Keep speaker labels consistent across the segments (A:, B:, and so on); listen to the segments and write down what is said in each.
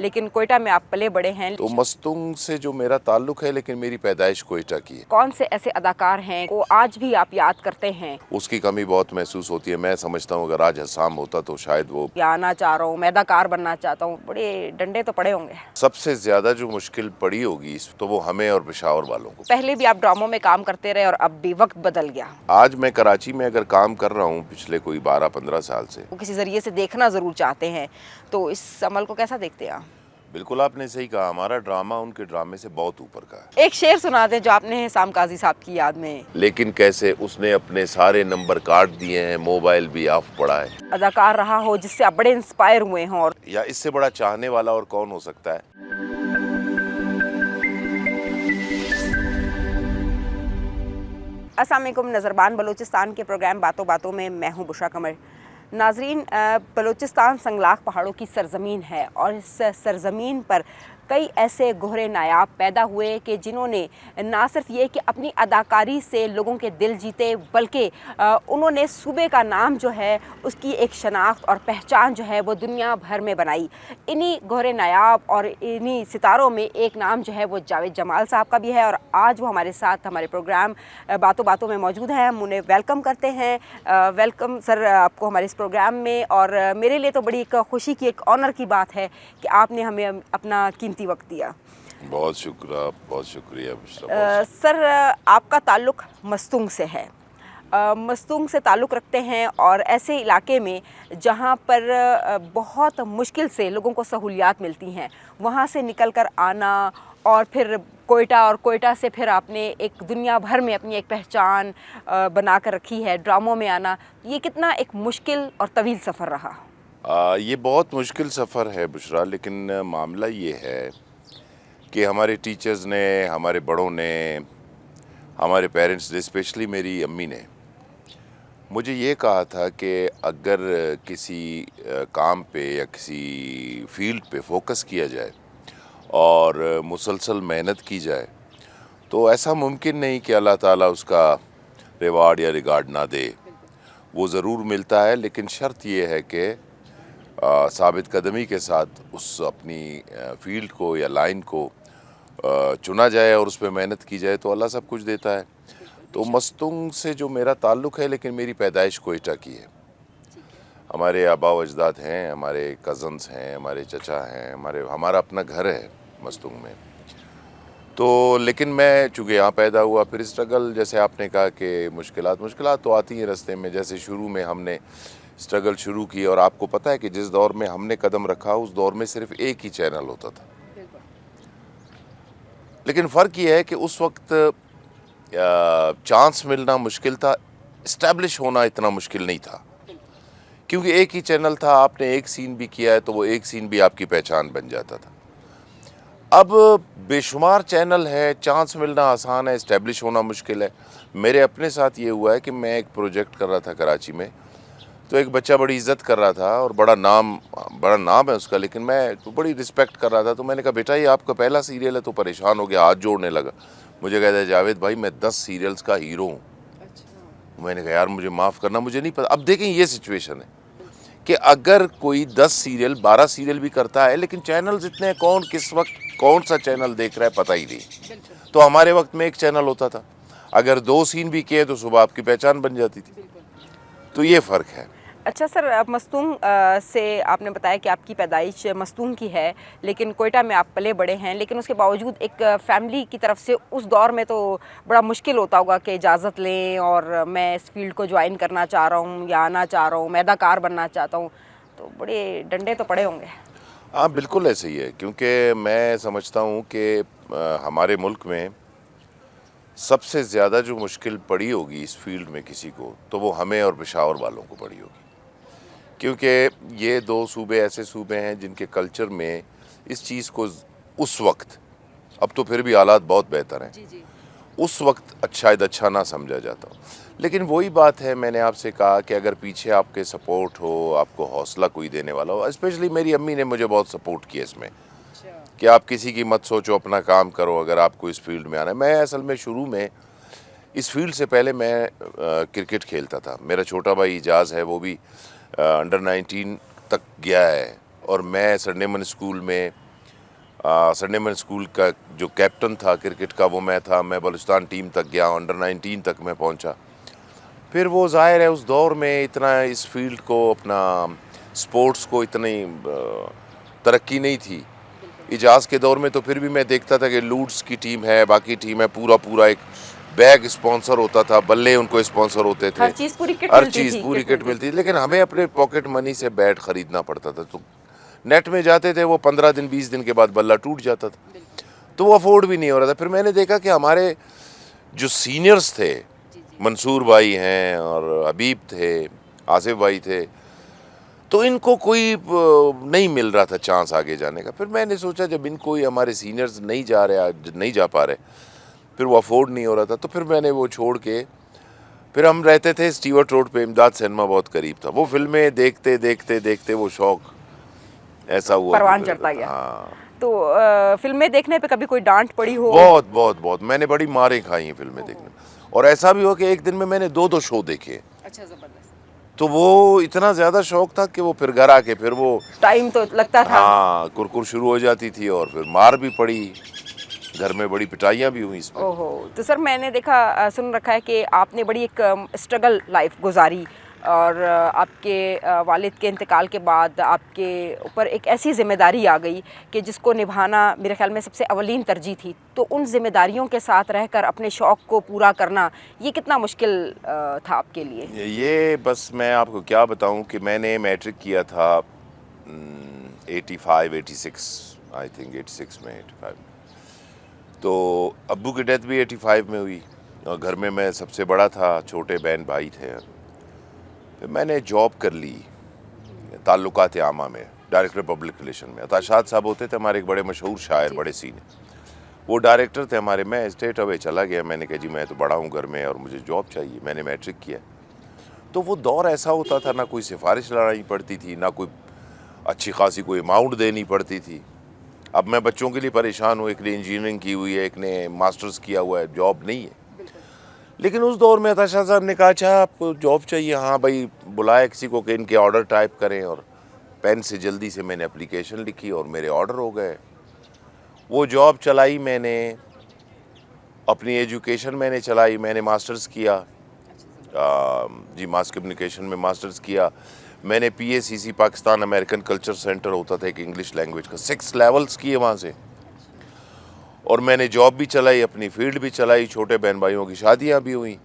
A: लेकिन कोयटा में आप पले बड़े हैं।
B: तो मस्तूंग से जो मेरा ताल्लुक है, लेकिन मेरी पैदाइश कोयटा की है।
A: कौन से ऐसे अदाकार हैं को आज भी आप याद करते हैं?
B: उसकी कमी बहुत महसूस होती है। मैं समझता हूँ अगर आज हसाम होता तो शायद वो
A: या आना चाह रहा हूँ, मैं अदाकार बनना चाहता हूँ, बड़े डंडे तो पड़े होंगे।
B: सबसे ज्यादा जो मुश्किल पड़ी होगी तो वो हमें और पेशावर वालों को।
A: पहले भी आप ड्रामों में काम करते रहे और अब भी वक्त बदल गया।
B: आज मैं कराची में अगर काम कर रहा हूँ पिछले कोई 12-15 साल से।
A: वो किसी जरिए से देखना जरूर चाहते हैं, तो इस अमल को कैसा देखते हैं आप?
B: बिल्कुल आपने सही कहा, हमारा ड्रामा उनके ड्रामे से बहुत ऊपर का है।
A: एक शेर सुना दें जो आपने साम काजी साहब की याद में।
B: लेकिन कैसे उसने अपने सारे नंबर काट दिए हैं, मोबाइल भी ऑफ पड़ा है।
A: अदाकार रहा हो जिससे आप बड़े इंस्पायर हुए हों, और
B: या इससे बड़ा चाहने वाला और कौन हो सकता है।
A: अस्सलाम वालेकुम। नज़रबान बलूचिस्तान के प्रोग्राम बातों बातों में मैं हूं बुशरा कमर। नाजरीन, बलूचिस्तान संगलाख पहाड़ों की सरजमीन है और इस सरजमीन पर कई ऐसे गोहरे नायाब पैदा हुए कि जिन्होंने ना सिर्फ ये कि अपनी अदाकारी से लोगों के दिल जीते, बल्कि उन्होंने सूबे का नाम जो है उसकी एक शनाख्त और पहचान जो है वो दुनिया भर में बनाई। इन्हीं गोहरे नायाब और इन्हीं सितारों में एक नाम जो है वो जावेद जमाल साहब का भी है, और आज वो हमारे साथ हमारे प्रोग्राम बातों बातों में मौजूद हैं। हम उन्हें वेलकम करते हैं। वेलकम सर आपको हमारे इस प्रोग्राम में। और मेरे लिए तो बड़ी एक खुशी की, एक ऑनर की बात है कि आपने हमें अपना कीमती वक्त दिया।
B: बहुत शुक्रिया बुशरा।
A: सर, आपका ताल्लुक़ मस्तूंग से है। मस्तूंग से ताल्लुक़ रखते हैं और ऐसे इलाके में जहाँ पर बहुत मुश्किल से लोगों को सहूलियात मिलती हैं, वहाँ से निकल कर आना और फिर कोयटा, और कोयटा से फिर आपने एक दुनिया भर में अपनी एक पहचान बना कर रखी है, ड्रामों में आना, ये कितना एक मुश्किल और तवील सफ़र रहा?
B: ये बहुत मुश्किल सफ़र है बुशरा, लेकिन मामला ये है कि हमारे टीचर्स ने, हमारे बड़ों ने, हमारे पेरेंट्स ने, स्पेशली मेरी अम्मी ने मुझे ये कहा था कि अगर किसी काम पे या किसी फील्ड पे फोकस किया जाए और मुसलसल मेहनत की जाए तो ऐसा मुमकिन नहीं कि अल्लाह ताला उसका रिवार्ड या रिगार्ड ना दे। वो ज़रूर मिलता है, लेकिन शर्त ये है कि साबित कदमी के साथ उस अपनी फील्ड को या लाइन को चुना जाए और उस पर मेहनत की जाए तो अल्लाह सब कुछ देता है। तो मस्तूंग से जो मेरा ताल्लुक़ है, लेकिन मेरी पैदाइश कोयटा की है। हमारे आबा व अजदाद हैं, हमारे कज़न्स हैं, हमारे चचा हैं, हमारा अपना घर है मस्तूंग में। तो लेकिन मैं चूँकि यहाँ पैदा हुआ, फिर स्ट्रगल, जैसे आपने कहा कि मुश्किलात तो आती हैं रास्ते में। जैसे शुरू में हमने स्ट्रगल शुरू की, और आपको पता है कि जिस दौर में हमने कदम रखा उस दौर में सिर्फ एक ही चैनल होता था। लेकिन फ़र्क ये है कि उस वक्त चांस मिलना मुश्किल था, इस्टेब्लिश होना इतना मुश्किल नहीं था, क्योंकि एक ही चैनल था। आपने एक सीन भी किया है तो वो एक सीन भी आपकी पहचान बन जाता था। अब बेशुमार चैनल है, चांस मिलना आसान है, इस्टेब्लिश होना मुश्किल है। मेरे अपने साथ ये हुआ है कि मैं एक प्रोजेक्ट कर रहा था कराची में, तो एक बच्चा बड़ी इज़्ज़त कर रहा था और बड़ा नाम है उसका, लेकिन मैं तो बड़ी रिस्पेक्ट कर रहा था। तो मैंने कहा बेटा ये आपका पहला सीरियल है? तो परेशान हो गया, हाथ जोड़ने लगा। मुझे कहता है जावेद भाई मैं 10 सीरियल्स का हीरो हूँ। अच्छा। मैंने कहा यार मुझे माफ़ करना, मुझे नहीं पता। अब देखें ये सिचुएशन है कि अगर कोई 10 सीरियल 12 सीरियल भी करता है, लेकिन चैनल्स इतने हैं, कौन किस वक्त कौन सा चैनल देख रहा है पता ही नहीं। तो हमारे वक्त में एक चैनल होता था, अगर 2 सीन भी किए तो सुबह आपकी पहचान बन जाती थी। तो ये फ़र्क है।
A: अच्छा सर, आप मस्तूंग से आपने बताया कि आपकी पैदाइश मस्तूंग की है, लेकिन कोयटा में आप पले बड़े हैं, लेकिन उसके बावजूद एक फैमिली की तरफ से उस दौर में तो बड़ा मुश्किल होता होगा कि इजाज़त लें और मैं इस फील्ड को ज्वाइन करना चाह रहा हूँ या आना चाह रहा हूँ, मैं अदाकार बनना चाहता हूँ, तो बड़े डंडे तो पड़े होंगे।
B: हाँ बिल्कुल ऐसे ही है, क्योंकि मैं समझता हूँ कि हमारे मुल्क में सबसे ज़्यादा जो मुश्किल पड़ी होगी इस फील्ड में किसी को, तो वो हमें और पेशावर वालों को पड़ी होगी, क्योंकि ये 2 सूबे ऐसे सूबे हैं जिनके कल्चर में इस चीज़ को उस वक्त, अब तो फिर भी हालात बहुत बेहतर हैं, उस वक्त शायद अच्छा ना समझा जाता हो। लेकिन वही बात है, मैंने आपसे कहा कि अगर पीछे आपके सपोर्ट हो, आपको हौसला कोई देने वाला हो। स्पेशली मेरी अम्मी ने मुझे बहुत सपोर्ट किया इसमें कि आप किसी की मत सोचो, अपना काम करो अगर आपको इस फील्ड में आना है। मैं असल में शुरू में इस फील्ड से पहले मैं क्रिकेट खेलता था। मेरा छोटा भाई इजाज़ है, वो भी अंडर 19 तक गया है, और मैं सरनेमन स्कूल में संडेमन स्कूल का जो कैप्टन था क्रिकेट का वो मैं था। मैं बलूचिस्तान टीम तक गया, अंडर-19 तक मैं पहुंचा। फिर वो ज़ाहिर है उस दौर में इतना इस फील्ड को अपना स्पोर्ट्स को इतनी तरक्की नहीं थी। इजाज़ के दौर में तो फिर भी मैं देखता था कि लूड्स की टीम है, बाकी टीम है, पूरा एक बैग स्पॉन्सर होता था, बल्ले उनको स्पॉन्सर होते थे,
A: हर चीज़ पूरी किट
B: हर
A: मिलती
B: चीज़
A: थी,
B: पूरी
A: किट
B: किट
A: मिलती
B: मिलती थी। लेकिन हमें अपने पॉकेट मनी से बैट ख़रीदना पड़ता था। तो नेट में जाते थे, वो 15 दिन 20 दिन के बाद बल्ला टूट जाता था, तो वो अफोर्ड भी नहीं हो रहा था। फिर मैंने देखा कि हमारे जो सीनियर्स थे, मंसूर भाई हैं और हबीब थे, आसिफ भाई थे, तो इनको कोई नहीं मिल रहा था चांस आगे जाने का। फिर मैंने सोचा जब इनको ही हमारे सीनियर्स नहीं जा पा रहे, फिर वो अफोर्ड नहीं हो रहा था, तो फिर मैंने वो छोड़ के फिर हम रहते थे स्टीवर्ट रोड पे, इमदाद सिनेमा बहुत करीब था। वो फिल्में देखते देखते देखते वो शौक ऐसा हुआ कि
A: परवान
B: फिर
A: चढ़ता गया।
B: हाँ,
A: तो फिल्में देखने पे कभी कोई डांट पड़ी हो?
B: बहुत मैंने बड़ी मारें खाई हैं फिल्में देखने में। और ऐसा भी हुआ कि एक दिन में मैंने 2 शो देखे।
A: अच्छा, ज़बरदस्त।
B: तो वो इतना ज़्यादा शौक था कि वो फिर घर आके फिर वो
A: टाइम तो लगता था।
B: हाँ, कुरकुर शुरू हो जाती थी और फिर मार भी पड़ी, घर में बड़ी पिटाइयाँ भी हुई इस पे।
A: ओहो! तो सर मैंने देखा सुन रखा है कि आपने बड़ी एक स्ट्रगल लाइफ गुजारी और आपके वालिद के इंतकाल के बाद आपके ऊपर एक ऐसी ज़िम्मेदारी आ गई कि जिसको निभाना मेरे ख़्याल में सबसे अवलीन तरजीह थी। तो उन ज़िम्मेदारियों के साथ रहकर अपने शौक़ को पूरा करना, ये कितना मुश्किल था आपके लिए?
B: ये बस मैं आपको क्या बताऊं कि मैंने मैट्रिक किया था 85, 86 आई थिंक 86 में 85 में। तो अब्बू की डेथ भी 85 में हुई और घर में मैं सबसे बड़ा था, छोटे बहन भाई थे। फिर मैंने जॉब कर ली ताल्लुकात आमा में, डायरेक्टर पब्लिक रिलेशन में। अताशाद साहब होते थे हमारे एक बड़े मशहूर शायर, बड़े सीनियर, वो डायरेक्टर थे हमारे। मैं स्टेट अवे चला गया। मैंने कहा जी मैं तो बड़ा हूँ घर में और मुझे जॉब चाहिए। मैंने मैट्रिक किया। तो वो दौर ऐसा होता था, ना कोई सिफारिश लगानी पड़ती थी, ना कोई अच्छी खासी कोई अमाउंट देनी पड़ती थी। अब मैं बच्चों के लिए परेशान हूँ, एक ने इंजीनियरिंग की हुई है, एक ने मास्टर्स किया हुआ है, जॉब नहीं है। लेकिन उस दौर में अताशा साहब ने कहा अच्छा आपको जॉब चाहिए, हाँ भाई, बुलाया किसी को कि इनके ऑर्डर टाइप करें, और पेन से जल्दी से मैंने एप्लीकेशन लिखी और मेरे ऑर्डर हो गए। वो जॉब चलाई मैंने, अपनी एजुकेशन मैंने चलाई। मैंने मास्टर्स किया, जी मास कम्युनिकेशन में मास्टर्स किया। मैंने PACC Pakistan American culture centre होता था एक इंग्लिश लैंग्वेज का, 6 लेवल्स किए वहाँ से। और मैंने जॉब भी चलाई, अपनी फील्ड भी चलाई, छोटे बहन भाइयों की शादियाँ भी हुई,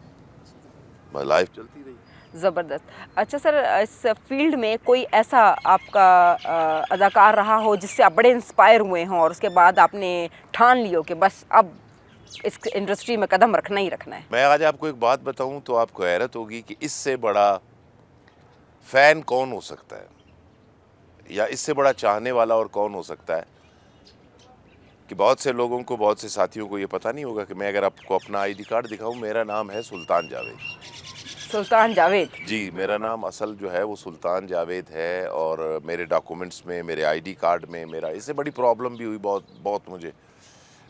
B: लाइफ चलती रही।
A: ज़बरदस्त। अच्छा सर, इस फील्ड में कोई ऐसा आपका अदाकार रहा हो जिससे आप बड़े इंस्पायर हुए हों और उसके बाद आपने ठान लियो कि बस अब इस इंडस्ट्री में कदम रखना ही रखना है?
B: मैं आज आपको एक बात बताऊं तो आपको हैरत होगी कि इससे बड़ा फ़ैन कौन हो सकता है, या इससे बड़ा चाहने वाला और कौन हो सकता है, कि बहुत से लोगों को, बहुत से साथियों को ये पता नहीं होगा कि मैं अगर आपको अपना ID कार्ड दिखाऊं, मेरा नाम है सुल्तान जावेद।
A: सुल्तान जावेद?
B: जी, मेरा नाम असल जो है वो सुल्तान जावेद है। और मेरे डॉक्यूमेंट्स में, मेरे ID कार्ड में मेरा, इससे बड़ी प्रॉब्लम भी हुई बहुत मुझे।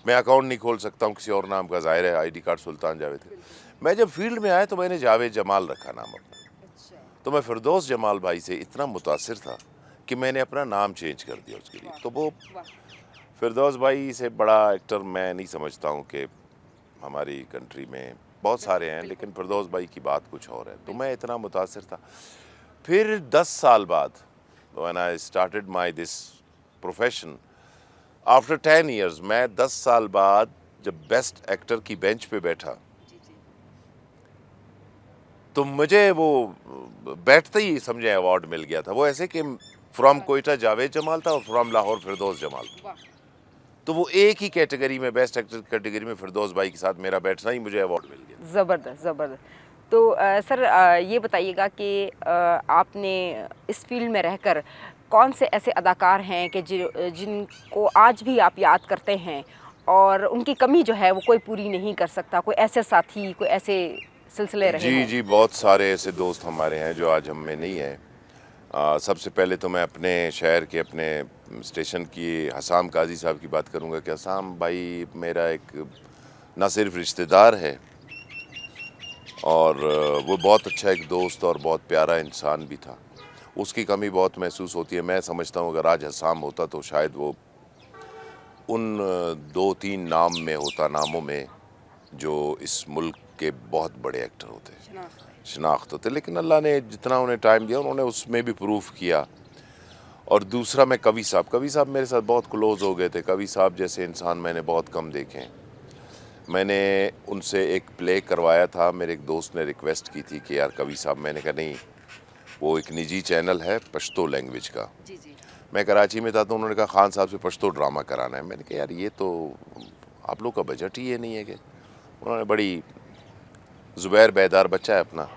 B: मैं अकाउंट नहीं खोल सकता हूँ किसी और नाम का, ज़ाहिर है ID कार्ड सुल्तान जावेद है। मैं जब फील्ड में आया तो मैंने जावेद जमाल रखा नाम अपना। तो मैं फिरदौस जमाल भाई से इतना मुतासिर था कि मैंने अपना नाम चेंज कर दिया उसके लिए। तो वो फिरदौस भाई से बड़ा एक्टर मैं नहीं समझता हूँ कि हमारी कंट्री में बहुत सारे हैं, लेकिन फिरदौस भाई की बात कुछ और है। तो मैं इतना मुतासिर था। फिर 10 साल बाद, when I started my this profession, after 10 years, मैं 10 साल बाद जब बेस्ट एक्टर की बेंच पे बैठा, तो मुझे वो बैठते ही समझे अवार्ड मिल गया था। वो ऐसे कि फ्रॉम कोयटा जावेद जमाल था और फ्रॉम लाहौर फिरदौस जमाल था। तो वो एक ही कैटेगरी में, बेस्ट एक्टर कैटेगरी में फिरदौस भाई के साथ मेरा बैठना ही मुझे अवार्ड मिल गया।
A: ज़बरदस्त, ज़बरदस्त। तो सर ये बताइएगा कि आपने इस फील्ड में रहकर कौन से ऐसे अदाकार हैं कि जिनको आज भी आप याद करते हैं और उनकी कमी जो है वो कोई पूरी नहीं कर सकता? कोई ऐसे साथी, कोई ऐसे सिलसिले रहे हों?
B: जी, बहुत सारे ऐसे दोस्त हमारे हैं जो आज हम में नहीं हैं। सबसे पहले तो मैं अपने शहर के, अपने स्टेशन की हसाम काजी साहब की बात करूंगा कि हसाम भाई मेरा एक ना सिर्फ रिश्तेदार है, और वो बहुत अच्छा एक दोस्त और बहुत प्यारा इंसान भी था। उसकी कमी बहुत महसूस होती है। मैं समझता हूँ अगर आज हसाम होता तो शायद वो उन दो तीन नाम में होता नामों में जो इस मुल्क के बहुत बड़े एक्टर होते हैं, शनाख्त होते, लेकिन अल्लाह ने जितना उन्हें टाइम दिया उन्होंने उसमें भी प्रूफ किया। और दूसरा मैं कवि साहब मेरे साथ बहुत क्लोज़ हो गए थे। कवि साहब जैसे इंसान मैंने बहुत कम देखे हैं। मैंने उनसे एक प्ले करवाया था, मेरे एक दोस्त ने रिक्वेस्ट की थी कि यार कवि साहब, मैंने कहा नहीं, वो एक निजी चैनल है पश्तो लैंग्वेज का।
A: जी जी।
B: मैं कराची में था तो उन्होंने कहा खान साहब से पश्तो ड्रामा कराना है। मैंने कहा यार ये तो आप लोग का बजट ही ये नहीं है कि। उन्होंने बड़ी, ज़ुबैर बेदार बच्चा है अपना,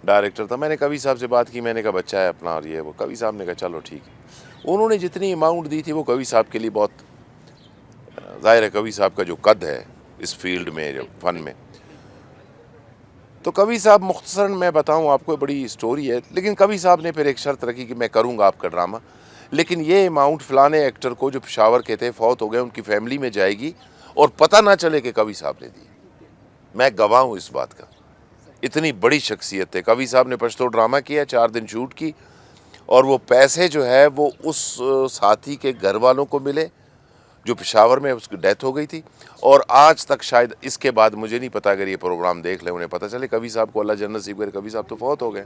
B: डायरेक्टर था। मैंने कवि साहब से बात की, मैंने कहा बच्चा है अपना और ये वो। कवि साहब ने कहा चलो ठीक है। उन्होंने जितनी अमाउंट दी थी वो कवि साहब के लिए बहुत, ज़ाहिर है कवि साहब का जो कद है इस फील्ड में, जो फ़न में, तो कवि साहब, मुख्तसरन मैं बताऊं आपको, बड़ी स्टोरी है, लेकिन कवि साहब ने फिर एक शर्त रखी कि मैं करूंगा आपका ड्रामा, लेकिन ये अमाउंट फ़लाने एक्टर को जो पेशावर के थे, फौत हो गए, उनकी फैमिली में जाएगी और पता ना चले कि कवि साहब ने दी। मैं गवाह हूँ इस बात का। इतनी बड़ी शख्सियत थे। कवि साहब ने पश्तो ड्रामा किया, 4 दिन शूट की, और वो पैसे जो है वो उस साथी के घर वालों को मिले जो पेशावर में उसकी डेथ हो गई थी। और आज तक शायद इसके बाद मुझे नहीं पता, अगर ये प्रोग्राम देख ले उन्हें पता चले कवि साहब को अल्लाह जन्नत नसीब करे, कवि साहब तो फौत हो गए,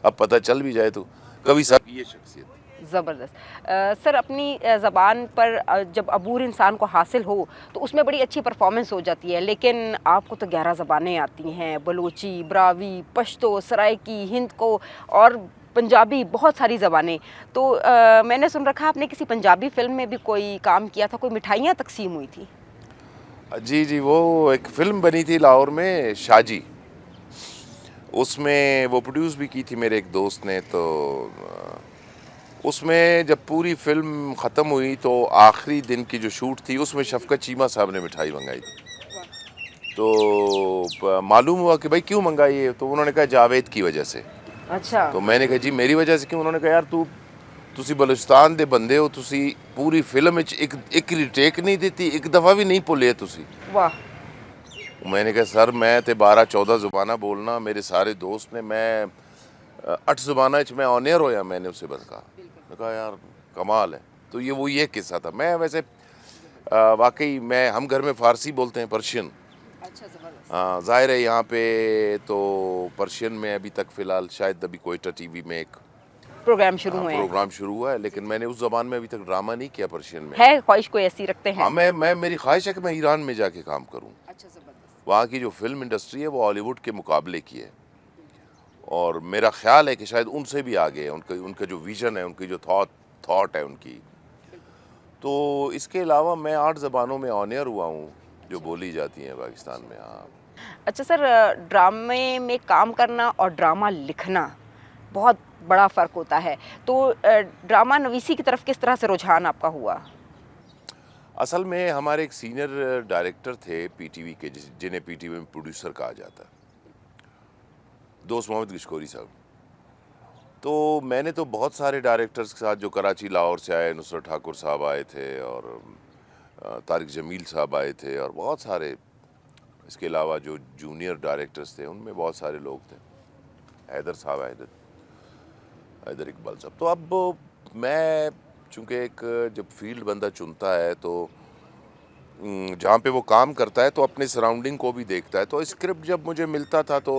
B: अब पता चल भी जाए तो कवि साहब की ये शख्सियत।
A: ज़बरदस्त। सर, अपनी ज़बान पर जब अबूर इंसान को हासिल हो तो उसमें बड़ी अच्छी परफॉर्मेंस हो जाती है, लेकिन आपको तो 11 ज़बानें आती हैं, बलूची, ब्रावी, पश्तो, सराइकी, हिंद को और पंजाबी, बहुत सारी ज़बानें। तो मैंने सुन रखा आपने किसी पंजाबी फ़िल्म में भी कोई काम किया था, कोई मिठाइयाँ तकसीम हुई थी?
B: जी जी, वो एक फ़िल्म बनी थी लाहौर में, शाजी, उसमें वो प्रोड्यूस भी की थी मेरे एक दोस्त ने। तो उसमें जब पूरी फिल्म ख़त्म हुई तो आखिरी दिन की जो शूट थी उसमें शफ़क़त चीमा साहब ने मिठाई मंगाई थी। तो मालूम हुआ कि भाई क्यों मंगाई है, तो उन्होंने कहा जावेद की वजह से।
A: अच्छा।
B: तो मैंने कहा जी मेरी वजह से क्यों? उन्होंने कहा यार तुसी बलूचिस्तान दे बंदे हो, तुसी पूरी फिल्म विच एक रीटेक नहीं देती, एक दफ़ा भी नहीं भुले तुसी।
A: वाह।
B: मैंने कहा सर मैं तो 12-14 ज़ुबाना बोलना, मेरे सारे दोस्त ने, मैं 8 ज़ुबाना च मैं ऑन एयर होया। मैंने उससे बस कहा यार कमाल है। तो ये किस्सा था। मैं वैसे वाकई हम घर में फ़ारसी बोलते हैं, पर्शियन।
A: अच्छा, ज़बरदस्त।
B: हाँ, ज़ाहिर है यहाँ पे तो पर्शियन में अभी तक फ़िलहाल शायद अभी कोयटा टीवी में एक
A: प्रोग्राम शुरू हुए हैं।
B: प्रोग्राम शुरू हुआ है, लेकिन मैंने उस ज़बान में अभी तक ड्रामा नहीं किया पर्शियन में।
A: है ख्वाहिश कोई ऐसी रखते हैं?
B: हाँ, मेरी ख्वाहिश है कि मैं ईरान में जाके काम करूँ।
A: अच्छा, ज़बरदस्त।
B: वहाँ की जो फिल्म इंडस्ट्री है वो हॉलीवुड के मुकाबले की है, और मेरा ख्याल है कि शायद उनसे भी आगे है। उनका जो विज़न है, उनकी जो थॉट है उनकी। तो इसके अलावा मैं 8 ज़बानों में ऑन एयर हुआ हूँ जो बोली जाती हैं पाकिस्तान में। हाँ।
A: अच्छा सर, ड्रामे में काम करना और ड्रामा लिखना बहुत बड़ा फ़र्क होता है। तो ड्रामा नवीसी की तरफ किस तरह से रुझान आपका हुआ?
B: असल में हमारे एक सीनियर डायरेक्टर थे पीटीवी के, जिन्हें पीटीवी में प्रोड्यूसर कहा जाता है, दोस्त मोहम्मद गिशकोरी साहब। तो मैंने तो बहुत सारे डायरेक्टर्स के साथ, जो कराची लाहौर से आए, नुसरत ठाकुर साहब आए थे, और तारिक जमील साहब आए थे, और बहुत सारे इसके अलावा जो जूनियर डायरेक्टर्स थे उनमें बहुत सारे लोग थे, हैदर साहब आए थे, हैदर इकबाल साहब। तो अब मैं चूँकि एक जब फील्ड बंदा चुनता है तो जहाँ पे वो काम करता है तो अपने सराउंडिंग को भी देखता है। तो स्क्रिप्ट जब मुझे मिलता था तो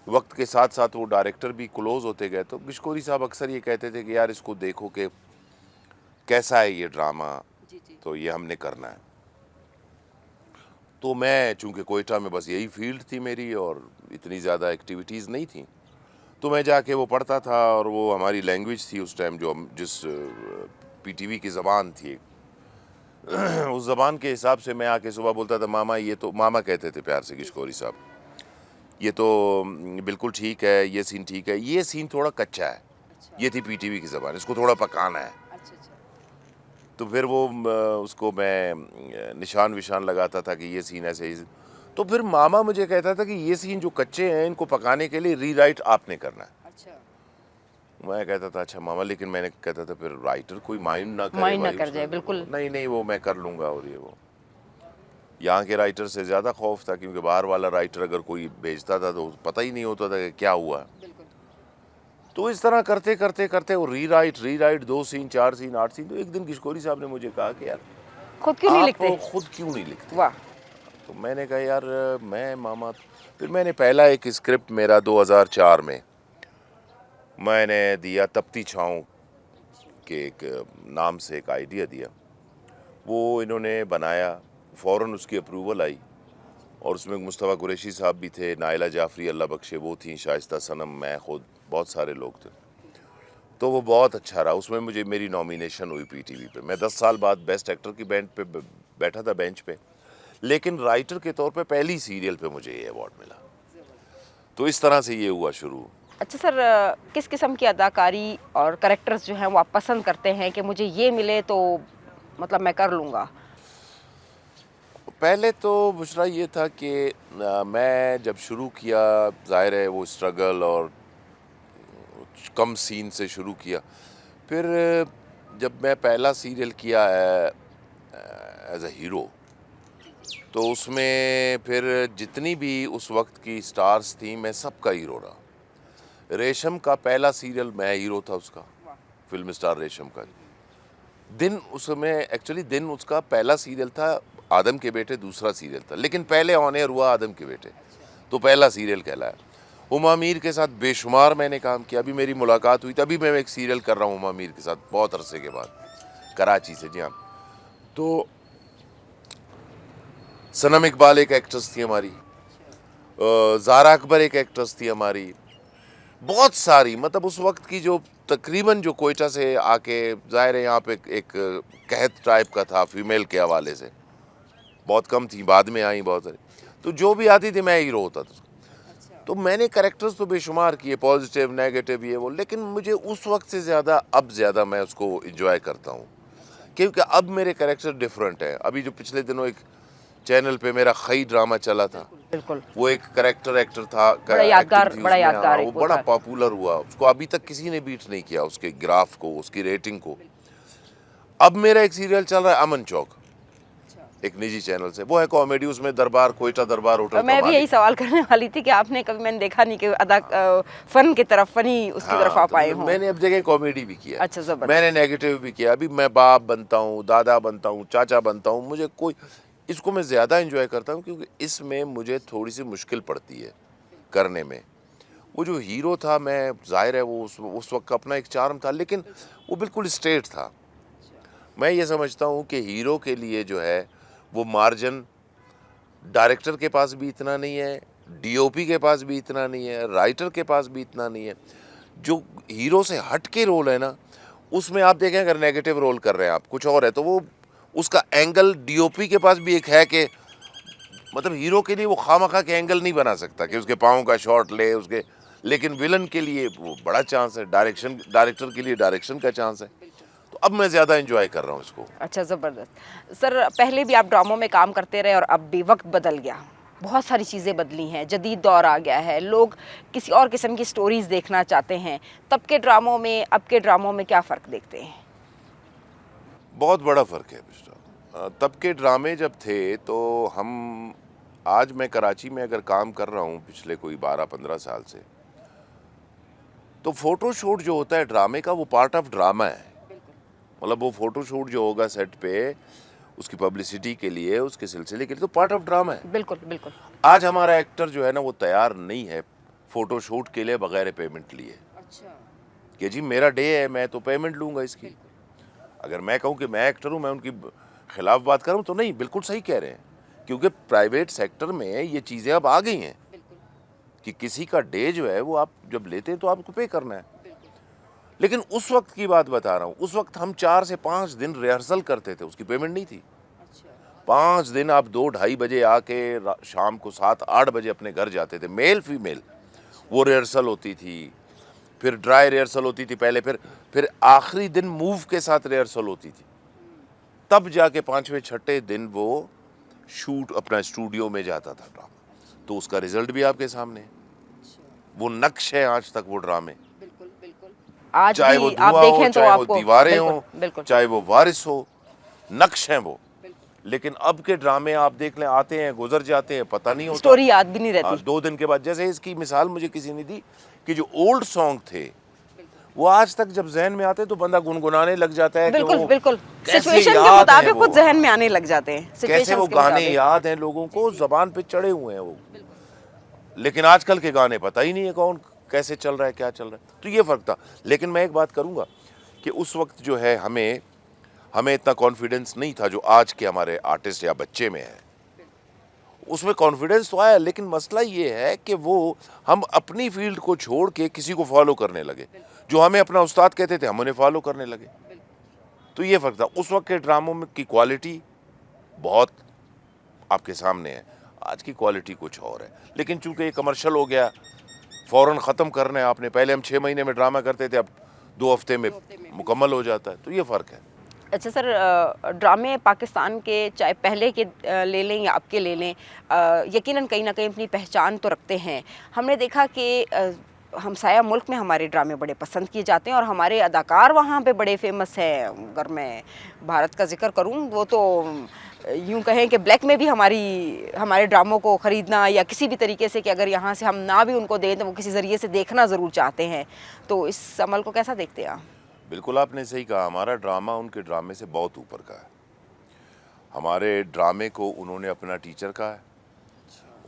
B: वक्त के साथ साथ वो डायरेक्टर भी क्लोज होते गए। तो गिशकोरी साहब अक्सर ये कहते थे कि यार इसको देखो कि कैसा है ये ड्रामा, तो ये हमने करना है। तो मैं चूँकि कोयटा में बस यही फील्ड थी मेरी और इतनी ज़्यादा एक्टिविटीज़ नहीं थी, तो मैं जाके वो पढ़ता था, और वो हमारी लैंग्वेज थी उस टाइम, जो जिस पीटीवी की ज़बान थी उस ज़बान के हिसाब से मैं आके सुबह बोलता था, मामा ये तो, मामा कहते थे प्यार से गिशकोरी साहब, ये तो बिल्कुल ठीक है, ये सीन ठीक है, ये सीन थोड़ा कच्चा है। ये थी पीटीवी की ज़बान, इसको थोड़ा पकाना है। तो फिर वो उसको मैं निशान विशान लगाता था कि ये सीन ऐसे ही। तो फिर मामा मुझे कहता था कि ये सीन जो कच्चे हैं इनको पकाने के लिए रीराइट आपने करना है। मैं कहता था अच्छा मामा, लेकिन मैंने कहता था फिर राइटर कोई माइंड ना कर
A: जाए। बिल्कुल
B: नहीं वो मैं कर लूँगा। और ये वो यहाँ के राइटर से ज़्यादा खौफ था, क्योंकि बाहर वाला राइटर अगर कोई भेजता था तो पता ही नहीं होता था कि क्या हुआ। तो इस तरह करते करते करते वो रीराइट 2 सीन 4 सीन 8 सीन। तो एक दिन गिशकोरी साहब ने मुझे कहा कि यार
A: खुद क्यों नहीं लिखते?
B: आप खुद क्यों नहीं लिखते?
A: वाह।
B: तो मैंने कहा यार मैं मामा, फिर मैंने पहला एक स्क्रिप्ट मेरा 2004 में मैंने दिया, तपती छाँव के एक नाम से एक आइडिया दिया, वो इन्होंने बनाया, फ़ौरन उसकी अप्रूवल आई और उसमें मुस्तफ़ा कुरैशी साहब भी थे, नाइला जाफ़री अल्लाह बख्शे वो थी, शाइस्ता सनम, मैं खुद, बहुत सारे लोग थे। तो वो बहुत अच्छा रहा, उसमें मुझे मेरी नॉमिनेशन हुई पीटीवी पे। मैं 10 साल बाद बेस्ट एक्टर की बेंच पे बैठा था, बेंच पे, लेकिन राइटर के तौर पे पहली सीरियल पे मुझे ये अवार्ड मिला। तो इस तरह से ये हुआ शुरू।
A: अच्छा सर, किस किस्म की अदाकारी और कैरेक्टर्स जो हैं वो आप पसंद करते हैं कि मुझे ये मिले तो मतलब मैं कर लूँगा?
B: पहले तो बुशरा ये था कि मैं जब शुरू किया, ज़ाहिर है वो स्ट्रगल और कम सीन से शुरू किया। फिर जब मैं पहला सीरियल किया एज अ हीरो, तो उसमें फिर जितनी भी उस वक्त की स्टार्स थी, मैं सबका हीरो रहा। रेशम का पहला सीरियल मैं हीरो था उसका, फिल्म स्टार रेशम का। दिन उसमें एक्चुअली दिन उसका पहला सीरियल था, आदम के बेटे दूसरा सीरियल था, लेकिन पहले ऑन एयर हुआ आदम के बेटे, तो पहला सीरियल कहलाया। हुमा मीर के साथ बेशुमार मैंने काम किया। अभी मेरी मुलाकात हुई, तभी मैं एक सीरियल कर रहा हूँ हुमा मीर के साथ, बहुत अरसे के बाद, कराची से। जी हाँ। तो सनम इकबाल एक एक्ट्रेस थी हमारी, ज़ारा अकबर एक एक्ट्रेस थी हमारी, बहुत सारी, मतलब उस वक्त की जो तकरीबन जो कोयटा से आके, ज़ाहिर है यहाँ पे एक कहत टाइप का था फीमेल के हवाले से, बहुत कम थी, बाद में आई बहुत सारी, तो जो भी आती थी मैं हीरो होता था। तो मैंने कैरेक्टर्स तो बेशुमार किए, पॉजिटिव नेगेटिव ये वो, लेकिन मुझे उस वक्त से ज़्यादा अब ज़्यादा मैं उसको इंजॉय करता हूँ, क्योंकि अब मेरे कैरेक्टर डिफरेंट हैं। अभी जो पिछले दिनों एक चैनल पे मेरा खई ड्रामा चला था,
A: बिल्कुल।
B: वो एक कैरेक्टर एक्टर था,
A: बड़ा यादगार,
B: एक्टिंग थी
A: बड़ा
B: उसमें,
A: यादगार
B: हाँ,
A: एक
B: वो
A: वो
B: बड़ा
A: था।
B: पॉपुलर हुआ, उसको अभी तक किसी ने बीट नहीं किया, उसके ग्राफ को, उसकी रेटिंग को। अब मेरा एक सीरियल चल रहा है अमन चौक, एक निजी चैनल से, वो है कॉमेडी, उसमें दरबार, कोयटा दरबार होटल का
A: मैं भी यही
B: मालिक।
A: सवाल करने वाली थी कि आपने कभी, मैंने देखा नहीं कि फन की तरफ, फनी उसकी तरफ
B: हाँ,
A: आप आए
B: तो
A: हों।
B: मैंने अब जगह कॉमेडी भी किया,
A: अच्छा, जबरदस्त।
B: मैंने नेगेटिव भी किया। अभी मैं बाप बनता हूँ, दादा बनता हूँ, चाचा बनता हूँ, मुझे कोई, इसको मैं ज़्यादा एंजॉय करता हूँ, क्योंकि इसमें मुझे थोड़ी सी मुश्किल पड़ती है करने में। वो जो हीरो था, मैं, ज़ाहिर है वो उस वक्त का अपना एक चार्म था, लेकिन वो बिल्कुल स्ट्रेट था। मैं ये समझता हूँ कि हीरो के लिए जो है वो मार्जिन डायरेक्टर के पास भी इतना नहीं है, डीओपी के पास भी इतना नहीं है, राइटर के पास भी इतना नहीं है। जो हीरो से हट के रोल है ना, उसमें आप देखें, अगर नेगेटिव रोल कर रहे हैं आप, कुछ और है, तो वो उसका एंगल डीओपी के पास भी एक है कि मतलब हीरो के लिए वो खामखा के एंगल नहीं बना सकता कि उसके पाँव का शॉट ले उसके, लेकिन विलन के लिए वो बड़ा चांस है, डायरेक्टर के लिए डायरेक्शन का चांस है। तो अब मैं ज़्यादा एंजॉय कर रहा हूँ इसको।
A: अच्छा, ज़बरदस्त। सर, पहले भी आप ड्रामों में काम करते रहे और अब भी वक्त बदल गया, बहुत सारी चीज़ें बदली हैं, जदीद दौर आ गया है, लोग किसी और किस्म की स्टोरीज़ देखना चाहते हैं। तब के ड्रामों में, अब के ड्रामों में क्या फ़र्क देखते हैं?
B: बहुत बड़ा फ़र्क है मिस्टर। तब के ड्रामे जब थे, तो हम, आज मैं कराची में अगर काम कर रहा हूँ पिछले कोई 12-15 साल से, तो फ़ोटोशूट जो होता है ड्रामे का, वो पार्ट ऑफ ड्रामा है। मतलब वो फ़ोटोशूट जो होगा सेट पे, उसकी पब्लिसिटी के लिए, उसके सिलसिले के लिए, तो पार्ट ऑफ ड्रामा है।
A: बिल्कुल, बिल्कुल।
B: आज हमारा एक्टर जो है ना, वो तैयार नहीं है फ़ोटोशूट के लिए बगैर पेमेंट लिए,
A: अच्छा।
B: कि जी मेरा डे है, मैं तो पेमेंट लूँगा इसकी। अगर मैं कहूँ कि मैं एक्टर हूँ, मैं उनकी खिलाफ बात करूँ तो नहीं, बिल्कुल सही कह रहे हैं, क्योंकि प्राइवेट सेक्टर में ये चीज़ें अब आ गई हैं कि किसी का डे जो है वो आप जब लेते हैं तो आपको पे करना है। लेकिन उस वक्त की बात बता रहा हूँ, उस वक्त हम 4 से 5 दिन रिहर्सल करते थे, उसकी पेमेंट नहीं थी। 5 दिन आप 2-2:30 बजे आके शाम को 7-8 बजे अपने घर जाते थे, मेल फीमेल, वो रिहर्सल होती थी, फिर ड्राई रिहर्सल होती थी पहले, फिर आखिरी दिन मूव के साथ रिहर्सल होती थी, तब जाके 5वें 6ठे दिन वो शूट अपना स्टूडियो में जाता था ड्रामा। तो उसका रिजल्ट भी आपके सामने है, वो नक्श है आज तक वो ड्रामे,
A: आज
B: चाहे
A: भी
B: वो
A: आप
B: धुआं हो,
A: देखें तो
B: चाहे वो
A: आपको,
B: दीवारें
A: बिल्कुल,
B: हो,
A: बिल्कुल।
B: चाहे वो वारिस हो, नक्श हैं वो। लेकिन अब के ड्रामे आप देख लें, आते हैं गुजर जाते हैं, पता नहीं होता,
A: स्टोरी याद भी नहीं रहती।
B: 2 दिन के बाद। जैसे इसकी मिसाल मुझे किसी ने दी कि जो ओल्ड सॉन्ग थे वो आज तक जब जहन में आते हैं तो बंदा गुनगुनाने लग जाता है
A: बिल्कुल
B: कि वो
A: बिल्कुल
B: कैसे
A: सिचुएशन के
B: याद हैं
A: मुताबिक
B: वो।
A: खुद जहन में आने लग जाते हैं,
B: कैसे
A: सिचुएशंस
B: वो
A: के
B: गाने
A: मुताबिक।
B: याद हैं लोगों को, जबान पे चढ़े हुए हैं वो। लेकिन आजकल के गाने पता ही नहीं है कौन कैसे चल रहा है, क्या चल रहा है। तो ये फ़र्क था। लेकिन मैं एक बात करूँगा कि उस वक्त जो है हमें इतना कॉन्फिडेंस नहीं था जो आज के हमारे आर्टिस्ट या बच्चे में है। उसमें कॉन्फिडेंस तो आया, लेकिन मसला ये है कि वो हम अपनी फील्ड को छोड़ के किसी को फॉलो करने लगे। जो हमें अपना उस्ताद कहते थे हम उन्हें फॉलो करने लगे। तो ये फ़र्क था। उस वक्त के ड्रामों में की क्वालिटी बहुत आपके सामने है, आज की क्वालिटी कुछ और है। लेकिन चूंकि ये कमर्शियल हो गया, फ़ौरन ख़त्म करना है आपने। पहले हम 6 महीने में ड्रामा करते थे, अब 2 हफ्ते में मुकम्मल हो जाता है। तो ये फ़र्क है।
A: अच्छा सर, ड्रामे पाकिस्तान के चाहे पहले के ले लें या अब के ले लें, यकीनन कहीं ना कहीं अपनी पहचान तो रखते हैं। हमने देखा कि हमसाया मुल्क में हमारे ड्रामे बड़े पसंद किए जाते हैं और हमारे अदाकार वहाँ पे बड़े फेमस हैं। अगर मैं भारत का जिक्र करूँ वो तो यूँ कहें कि ब्लैक में भी हमारे ड्रामों को ख़रीदना या किसी भी तरीके से कि अगर यहाँ से हम ना भी उनको दें तो वो किसी ज़रिए से देखना ज़रूर चाहते हैं। तो इस अमल को कैसा देखते हैं आप?
B: बिल्कुल आपने सही कहा। हमारा ड्रामा उनके ड्रामे से बहुत ऊपर का है। हमारे ड्रामे को उन्होंने अपना टीचर कहा है,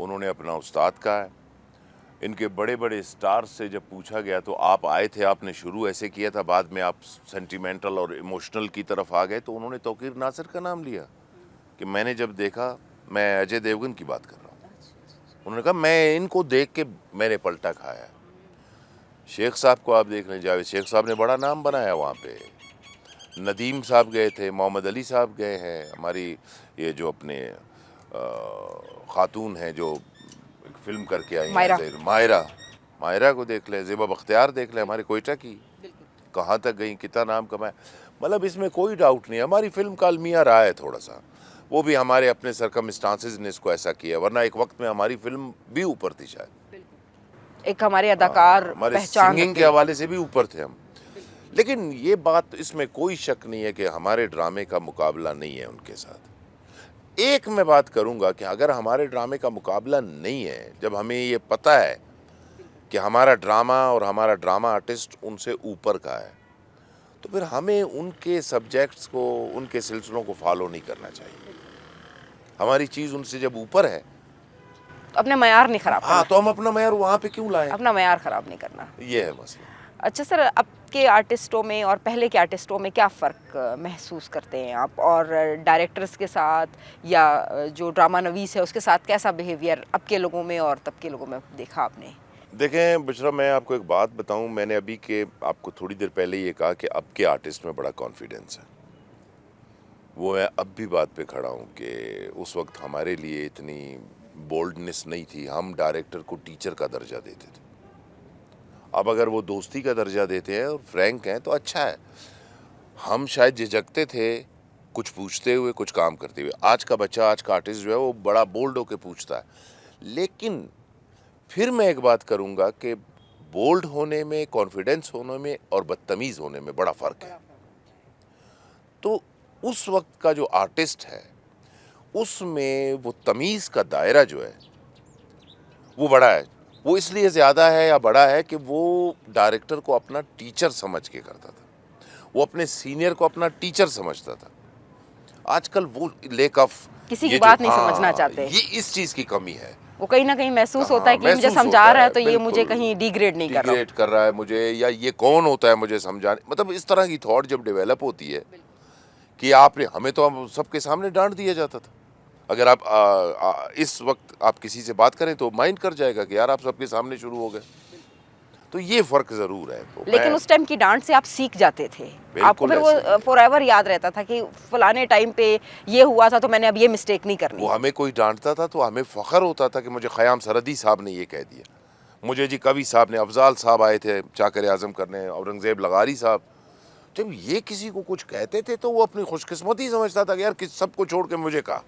B: उन्होंने अपना उस्ताद कहा है। इनके बड़े बड़े स्टार्स से जब पूछा गया तो आप आए थे, आपने शुरू ऐसे किया था, बाद में आप सेंटिमेंटल और इमोशनल की तरफ आ गए, तो उन्होंने तौकीर नासिर का नाम लिया। कि मैंने जब देखा, मैं अजय देवगन की बात कर रहा हूँ, उन्होंने कहा मैं इनको देख के मैंने पलटा खाया। शेख साहब को आप देख लें, जावेद शेख साहब ने बड़ा नाम बनाया वहाँ पे। नदीम साहब गए थे, मोहम्मद अली साहब गए हैं, हमारी ये जो अपने खातून हैं जो एक फिल्म करके आई हैं, मायरा को देख लें, ज़ेबा बख्तियार देख लें, हमारे कोयटा की, कहाँ तक गई, कितना नाम कमाया। मतलब इसमें कोई डाउट नहीं है, हमारी फिल्म का अलमिया रहा है थोड़ा सा। वो भी हमारे अपने सरकमस्टांसेस ने इसको ऐसा किया, वरना एक वक्त में हमारी फिल्म भी ऊपर थी शायद।
A: एक हमारे अदाकार
B: हमारे
A: पहचान
B: सिंगिंग के हवाले से भी ऊपर थे हम। लेकिन ये बात, इसमें कोई शक नहीं है कि हमारे ड्रामे का मुकाबला नहीं है उनके साथ। एक मैं बात करूंगा कि अगर हमारे ड्रामे का मुकाबला नहीं है, जब हमें ये पता है कि हमारा ड्रामा और हमारा ड्रामा आर्टिस्ट उनसे ऊपर का है, तो फिर हमें उनके सब्जेक्ट्स को, उनके सिलसिलों को फॉलो नहीं करना चाहिए। हमारी चीज़ उनसे जब ऊपर है,
A: अपने मयार नहीं खराब
B: हाँ, तो हम अपना मयार वहाँ पे क्यों लाएं?
A: अपना मयार खराब नहीं करना,
B: ये है मसला।
A: अच्छा सर, अब के आर्टिस्टों में और पहले के आर्टिस्टों में क्या फ़र्क महसूस करते हैं आप? और डायरेक्टर्स के साथ या जो ड्रामा नवीस है उसके साथ कैसा बिहेवियर अब के लोगों में और तब के लोगों में देखा आपने?
B: देखें बुशरा, मैं आपको एक बात बताऊं, मैंने अभी के आपको थोड़ी देर पहले ये कहा कि अब के आर्टिस्ट में बड़ा कॉन्फिडेंस है। वो मैं अब भी बात पे खड़ा हूं कि उस वक्त हमारे लिए इतनी बोल्डनेस नहीं थी। हम डायरेक्टर को टीचर का दर्जा देते थे। अब अगर वो दोस्ती का दर्जा देते हैं और फ्रैंक हैं तो अच्छा है। हम शायद झिझकते थे कुछ पूछते हुए, कुछ काम करते हुए। आज का बच्चा, आज का आर्टिस्ट जो है वो बड़ा बोल्ड होकर पूछता है। लेकिन फिर मैं एक बात करूंगा कि बोल्ड होने में, कॉन्फिडेंस होने में और बदतमीज़ होने में बड़ा फ़र्क है। तो उस वक्त का जो आर्टिस्ट है उसमें वो तमीज़ का दायरा जो है वो बड़ा है। वो इसलिए ज़्यादा है या बड़ा है कि वो डायरेक्टर को अपना टीचर समझ के करता था। वो अपने सीनियर को अपना टीचर समझता था। आजकल वो लेक ऑफ
A: किसी की बात नहीं समझना चाहते।
B: ये इस चीज़ की कमी है।
A: वो कहीं ना कहीं महसूस होता है कि ये मुझे समझा रहा है तो ये मुझे कहीं डिग्रेड नहीं
B: कर रहा है मुझे, या ये कौन होता है मुझे समझाने। मतलब इस तरह की थॉट जब डेवलप होती है कि आपने, हमें तो अब सबके सामने डांट दिया जाता था। अगर आप इस वक्त आप किसी से बात करें तो माइंड कर जाएगा कि यार आप सबके सामने शुरू हो गए। तो ये फ़र्क ज़रूर है। तो
A: लेकिन उस टाइम की डांट से आप सीख जाते थे, आपको फिर वो फॉरएवर याद रहता था कि फलाने टाइम पे ये हुआ था तो मैंने अब ये मिस्टेक नहीं करनी।
B: वो हमें कोई डांटता था तो हमें फ़ख्र होता था कि मुझे ख़याम सरहदी साहब ने ये कह दिया, मुझे जी कवि साहब ने, अफजाल साहब आए थे चाकर आज़म करने, औरंगज़ेब लगारी साहब, जब ये किसी को कुछ कहते थे तो वो अपनी खुशकिस्मती समझता था कि यार किस सबको छोड़ के मुझे कहा।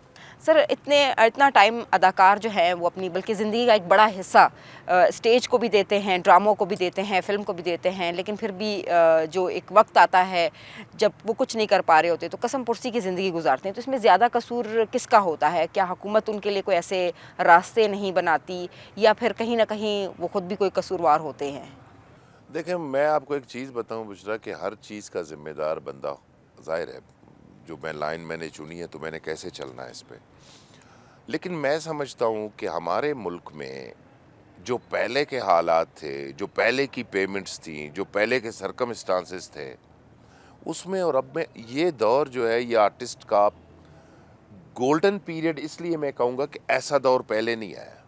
A: सर, इतना टाइम अदाकार जो है वो अपनी बल्कि ज़िंदगी का एक बड़ा हिस्सा स्टेज को भी देते हैं, ड्रामों को भी देते हैं, फ़िल्म को भी देते हैं, लेकिन फिर भी जो एक वक्त आता है जब वो कुछ नहीं कर पा रहे होते तो कसम पुरसी की ज़िंदगी गुजारते हैं। तो इसमें ज़्यादा कसूर किसका होता है? क्या हुकूमत उनके लिए कोई ऐसे रास्ते नहीं बनाती या फिर कहीं ना कहीं वो खुद भी कोई कसूरवार होते हैं?
B: देखें, मैं आपको एक चीज़ बताऊं बुशरा, कि हर चीज़ का जिम्मेदार बंदा, जाहिर है जो मैंने चुनी है तो मैंने कैसे चलना है इस पे। लेकिन मैं समझता हूं कि हमारे मुल्क में जो पहले के हालात थे, जो पहले की पेमेंट्स थी, जो पहले के सरकमस्टांसेस थे, उसमें और अब में ये दौर जो है, ये आर्टिस्ट का गोल्डन पीरियड, इसलिए मैं कहूँगा कि ऐसा दौर पहले नहीं आया।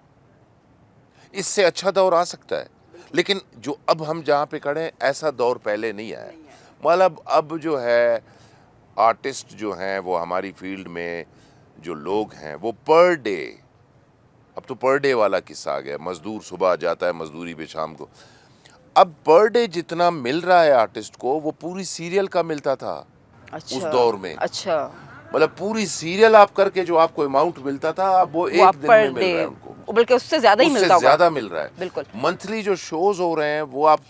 B: इससे अच्छा दौर आ सकता है, लेकिन जो अब हम जहाँ पे खड़े हैं, ऐसा दौर पहले नहीं आया। मतलब अब जो है आर्टिस्ट जो हैं, वो हमारी फील्ड में जो लोग हैं, वो पर डे, अब तो पर डे वाला किस्सा आ गया। मजदूर सुबह जाता है मजदूरी पे शाम को। अब पर डे जितना मिल रहा है आर्टिस्ट को, वो पूरी सीरियल का मिलता था उस दौर में।
A: अच्छा,
B: मतलब पूरी सीरियल आप करके जो आपको अमाउंट मिलता था, अब वो एक दिन में मिल रहा है उनको,
A: बल्कि उससे ज्यादा ही मिलता होगा।
B: ज्यादा मिल रहा है।
A: बिल्कुल।
B: मंथली जो शोज हो रहे हैं, वो आप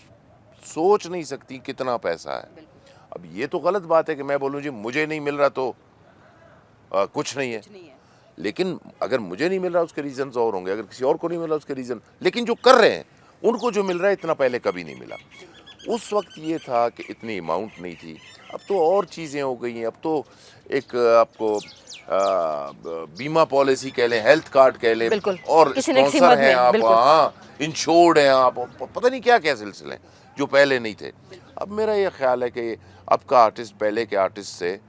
B: सोच नहीं सकती कितना पैसा है। अब ये तो गलत बात है कि मैं बोलूं जी मुझे नहीं मिल रहा तो कुछ नहीं है। लेकिन अगर मुझे नहीं मिल रहा उसके रीजन और होंगे, अगर किसी और को नहीं मिल रहा उसके रीजन, लेकिन जो कर रहे हैं उनको जो मिल रहा है इतना पहले कभी नहीं मिला। उस वक्त ये था कि इतनी अमाउंट नहीं थी। अब तो और चीज़ें हो गई हैं। अब तो एक आपको बीमा पॉलिसी कह लें, हेल्थ कार्ड कह लें, और स्पॉन्सर हैं आप, हाँ इंश्योर्ड हैं आप, पता नहीं क्या क्या सिलसिले हैं जो पहले नहीं थे। अब मेरा ये ख्याल है कि अब का आर्टिस्ट पहले के आर्टिस्ट से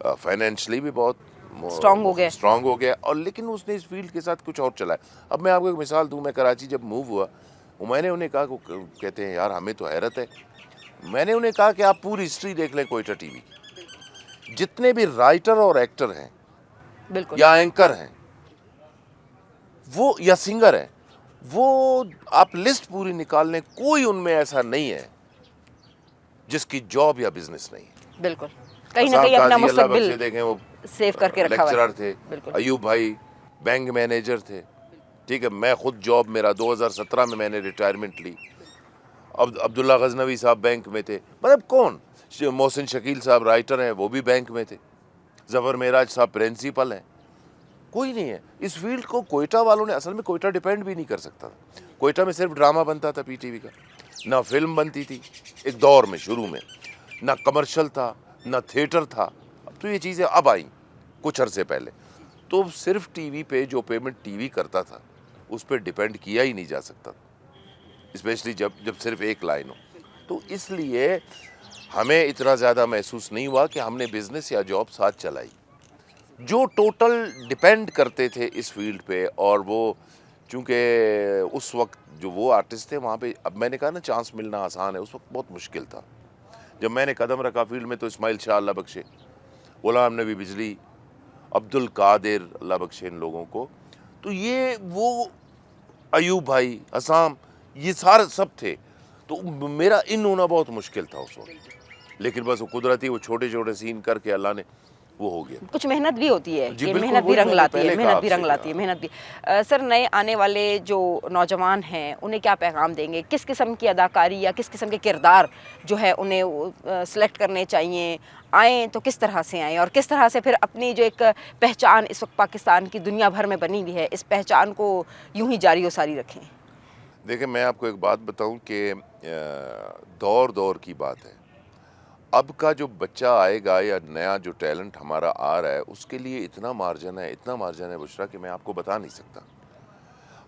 B: फाइनेंशियली भी बहुत स्ट्रांग हो गया, और लेकिन उसने इस फील्ड के साथ कुछ और चला है। अब मैं आपको एक मिसाल दूं, मैं कराची जब मूव हुआ, मैंने उन्हें कहा, कहते हैं यार हमें तो हैरत है, मैंने उन्हें कहा कि आप पूरी हिस्ट्री देख लें कोयटा टीवी की, जितने भी राइटर और एक्टर हैं,
A: बिल्कुल,
B: या एंकर हैं, वो या सिंगर हैं, वो आप लिस्ट पूरी निकाल लें, कोई उनमें ऐसा नहीं है जिसकी जॉब या बिजनेस नहीं है।
A: बिल्कुल, कहीं ना कहीं अपना मुस्तकबिल
B: देखें, वो
A: सेव करके रखा
B: लेक्चरर थे, अयूब भाई बैंक मैनेजर थे, ठीक है। मैं खुद जॉब, मेरा 2017 में मैंने रिटायरमेंट ली। अब अब्दुल्ला गजनवी साहब बैंक में थे, मतलब कौन, मोहसिन शकील साहब राइटर हैं, वो भी बैंक में थे, जफर मेराज साहब प्रिंसिपल हैं, कोई नहीं है इस फील्ड को। कोयटा वालों ने, असल में कोयटा डिपेंड भी नहीं कर सकता था। कोयटा में सिर्फ ड्रामा बनता था पीटीवी का, ना फिल्म बनती थी एक दौर में, शुरू में ना कमर्शियल था, ना थिएटर था। अब तो ये चीज़ें अब आई कुछ अरसे पहले, तो सिर्फ टीवी पे जो पेमेंट टीवी करता था उस पर डिपेंड किया ही नहीं जा सकता, स्पेशली जब सिर्फ एक लाइन हो। तो इसलिए हमें इतना ज़्यादा महसूस नहीं हुआ कि हमने बिजनेस या जॉब साथ चलाई। जो टोटल डिपेंड करते थे इस फील्ड पे, और वो चूँकि उस वक्त जो वो आर्टिस्ट थे वहाँ पे, अब मैंने कहा ना चांस मिलना आसान है, उस वक्त बहुत मुश्किल था। जब मैंने कदम रखा फील्ड में तो इस्माइल शाह अल्लाह बख्शे, गुलाम नबी बिजली, अब्दुल कादिर अल्लाह बख्शे इन लोगों को, तो ये वो अयूब भाई, असाम, ये सारे सब थे। तो मेरा इन होना बहुत मुश्किल था उस वक्त, लेकिन बस वो कुदरती, वो छोटे छोटे सीन करके अल्लाह ने वो हो गया।
A: कुछ मेहनत भी होती है कि मेहनत भी रंग लाती है, मेहनत भी रंग लाती है, मेहनत भी। सर, नए आने वाले जो नौजवान हैं उन्हें क्या पैगाम देंगे? किस किस्म की अदाकारी या किस किस्म के किरदार जो है उन्हें सेलेक्ट करने चाहिए? आएँ तो किस तरह से आएँ, और किस तरह से फिर अपनी जो एक पहचान इस वक्त पाकिस्तान की दुनिया भर में बनी हुई है, इस पहचान को यूं ही जारी व सारी रखें?
B: देखिए, मैं आपको एक बात बताऊं कि दौर दौर की बात है। अब का जो बच्चा आएगा या नया जो टैलेंट हमारा आ रहा है, उसके लिए इतना मार्जिन है, इतना मार्जिन है बुशरा, कि मैं आपको बता नहीं सकता।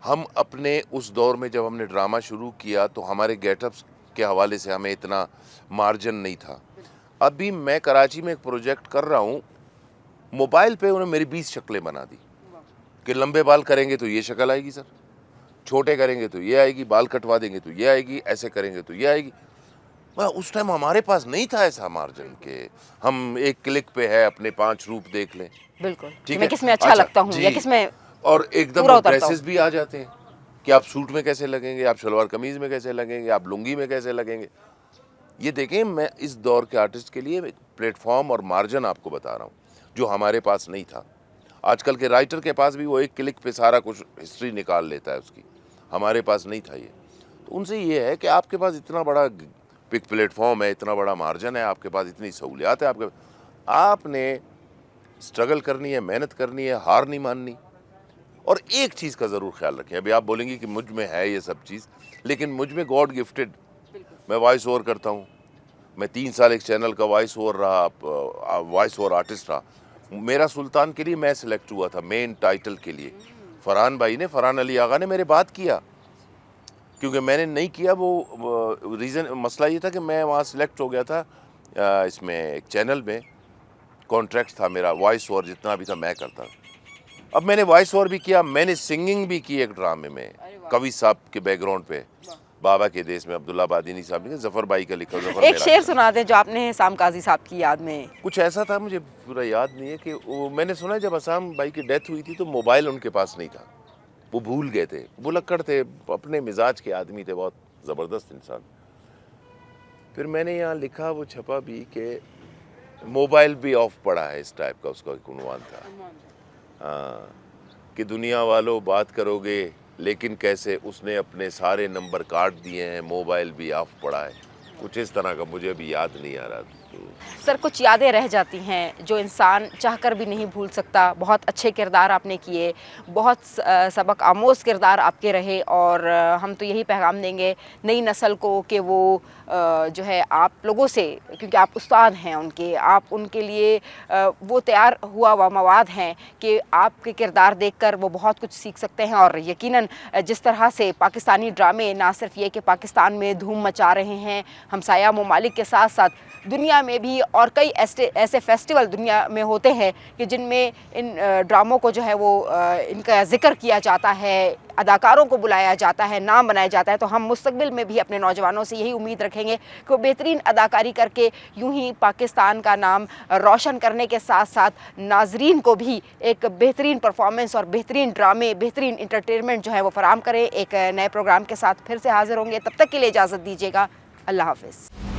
B: हम अपने उस दौर में जब हमने ड्रामा शुरू किया तो हमारे गेटअप्स के हवाले से हमें इतना मार्जिन नहीं था। अभी मैं कराची में एक प्रोजेक्ट कर रहा हूँ, मोबाइल पे उन्होंने मेरी 20 शक्लें बना दी कि लंबे बाल करेंगे तो ये शक्ल आएगी सर, छोटे करेंगे तो ये आएगी, बाल कटवा देंगे तो ये आएगी, ऐसे करेंगे तो ये आएगी। उस टाइम हमारे पास नहीं था ऐसा मार्जिन के हम एक क्लिक पे है अपने 5 रूप देख लें।
A: बिल्कुल, ठीक है, किसमें अच्छा लगता हूँ या किसमें,
B: और एकदम ड्रेसेस भी आ जाते हैं कि आप सूट में कैसे लगेंगे, आप शलवार कमीज में कैसे लगेंगे, आप लुंगी में कैसे लगेंगे। ये देखें, मैं इस दौर के आर्टिस्ट के लिए एक प्लेटफॉर्म और मार्जिन आपको बता रहा हूँ जो हमारे पास नहीं था। आजकल के राइटर के पास भी वो एक क्लिक पे सारा कुछ हिस्ट्री निकाल लेता है उसकी, हमारे पास नहीं था ये। तो उनसे ये है कि आपके पास इतना बड़ा बिग प्लेटफॉर्म है, इतना बड़ा मार्जिन है, आपके पास इतनी सहूलियात है, आपने स्ट्रगल करनी है, मेहनत करनी है, हार नहीं माननी। और एक चीज़ का ज़रूर ख्याल रखें, अभी आप बोलेंगे कि मुझ में है ये सब चीज़, लेकिन मुझ में गॉड गिफ्टेड मैं वॉइस ओवर करता हूँ। मैं 3 साल एक चैनल का वॉइस ओवर आर्टिस्ट रहा। मेरा सुल्तान के लिए मैं सिलेक्ट हुआ था मेन टाइटल के लिए। फरहान अली आगा ने मेरे बात किया, क्योंकि मैंने नहीं किया वो रीज़न मसला ये था कि मैं वहाँ सिलेक्ट हो गया था इसमें एक चैनल में कॉन्ट्रैक्ट था मेरा, वॉइस ओवर जितना भी था मैं करता। अब मैंने वॉइस ओवर भी किया, मैंने सिंगिंग भी की एक ड्रामे में कवि साहब के बैकग्राउंड पे, बाबा के देश में अब्दुल्ला बादीनी साहब ने, जफ़र भाई का लिखा।
A: एक शेर सुना दें जो आपने साम काजी साहब की याद में।
B: कुछ ऐसा था, मुझे पूरा याद नहीं है, कि वो मैंने सुना जब असाम भाई की डेथ हुई थी तो मोबाइल उनके पास नहीं था, वो भूल गए थे, भुलक्कड़ थे, अपने मिजाज के आदमी थे, बहुत ज़बरदस्त इंसान। फिर मैंने यहाँ लिखा, वो छपा भी कि मोबाइल भी ऑफ पड़ा है, इस टाइप का उसका एक उन्वान था। हाँ, कि दुनिया वालों बात करोगे लेकिन कैसे, उसने अपने सारे नंबर काट दिए हैं, मोबाइल भी ऑफ पड़ा है, कुछ इस तरह का, मुझे अभी याद नहीं आ रहा।
A: सर, कुछ यादें रह जाती हैं जो इंसान चाहकर भी नहीं भूल सकता। बहुत अच्छे किरदार आपने किए, बहुत सबक आमोज़ किरदार आपके रहे, और हम तो यही पैगाम देंगे नई नस्ल को कि वो जो है आप लोगों से, क्योंकि आप उस्ताद हैं उनके, आप उनके लिए वो तैयार हुआ मवाद हैं कि आपके किरदार देखकर वो बहुत कुछ सीख सकते हैं। और यकीनन जिस तरह से पाकिस्तानी ड्रामे ना सिर्फ ये कि पाकिस्तान में धूम मचा रहे हैं, हमसाया ममालिक के साथ साथ दुनिया में भी, और कई ऐसे फेस्टिवल दुनिया में होते हैं कि जिनमें इन ड्रामों को जो है वो इनका ज़िक्र किया जाता है, अदाकारों को बुलाया जाता है, नाम बनाया जाता है। तो हम मुस्तकबिल में भी अपने नौजवानों से यही उम्मीद रखेंगे कि वो बेहतरीन अदाकारी करके यूं ही पाकिस्तान का नाम रोशन करने के साथ साथ नाजरीन को भी एक बेहतरीन परफॉर्मेंस और बेहतरीन ड्रामे, बेहतरीन इंटरटेनमेंट जो है वो फराहम करें। एक नए प्रोग्राम के साथ फिर से हाजिर होंगे, तब तक के लिए इजाज़त दीजिएगा। अल्लाह हाफ़िज़।